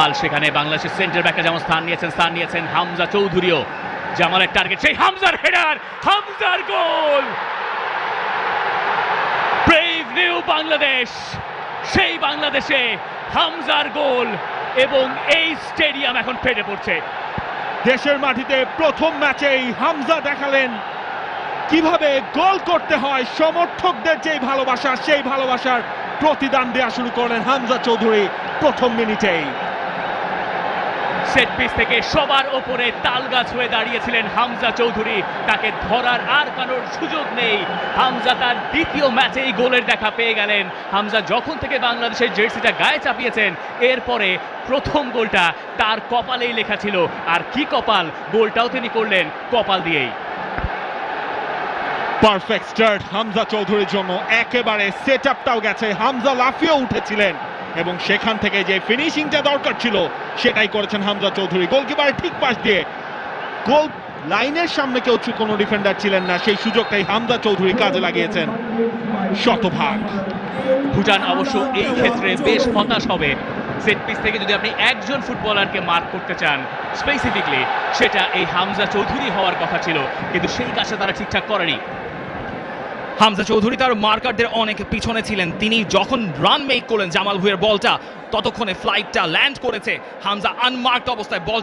জামাল, সেখানে বাংলাদেশের সেন্টার ব্যাকে যেমন স্থান নিয়েছেন হামজা চৌধুরীও। জামালের টার্গেট, সেই হামজার হেডার, হামজার গোল। ব্রেভ নিউ বাংলাদেশ, সেই বাংলাদেশে হামজার গোল, এবং এই স্টেডিয়াম এখন ফেটে পড়ছে। দেশের মাটিতে প্রথম ম্যাচেই হামজা দেখালেন কিভাবে গোল করতে হয়। সমর্থকদের যেই ভালোবাসা, সেই ভালোবাসার প্রতিদান দেওয়া শুরু করলেন হামজা চৌধুরী প্রথম মিনিটেই। সেট পিস থেকে সবার ওপরে তালগাছ হয়ে দাঁড়িয়েছিলেন হামজা চৌধুরী, তাকে ধরার আর কারোর সুযোগ নেই। হামজা তার দ্বিতীয় ম্যাচেই গোলের দেখা পেয়ে গেলেন। হামজা যখন থেকে বাংলাদেশের জার্সিটা গায়ে চাপিয়েছেন, এরপরে প্রথম গোলটা তার কপালেই লেখা ছিল। আর কি কপাল, গোলটাও তিনি করলেন কপাল দিয়েই। পারফেক্ট স্টার্ট হামজা চৌধুরীর জন্য, একেবারে সেট আপটাও গেছে। হামজা লাফিয়ে উঠেছিলেন এবং সেখান থেকে যে ফিনিশিংটা দরকার ছিল সেটাই করেছেন হামজা চৌধুরী। গোলকিপারের ঠিক পাশ দিয়ে, গোল লাইনের সামনে কেউ কোনো ডিফেন্ডার ছিলেন না, সেই সুযোগটাই হামজা চৌধুরী কাজে লাগিয়েছেন শতভাগ। ভুটান অবশ্য এই ক্ষেত্রে বেশ হতাশ হবে। সেট পিস থেকে যদি আপনি একজন ফুটবলারকে মার্ক করতে চান স্পেসিফিকলি, সেটা এই হামজা চৌধুরী হওয়ার কথা ছিল, কিন্তু সেই কাজটা তারা ঠিকঠাক করেনি। হামজা চৌধুরী তার মার্কারদের অনেক পিছনে ছিলেন। তিনি যখন রান মেক করলেন জামাল ভুঁইয়ার বলটা, ততক্ষণে ফ্লাইটটা ল্যান্ড করেছে। হামজা আনমার্কড অবস্থায় বল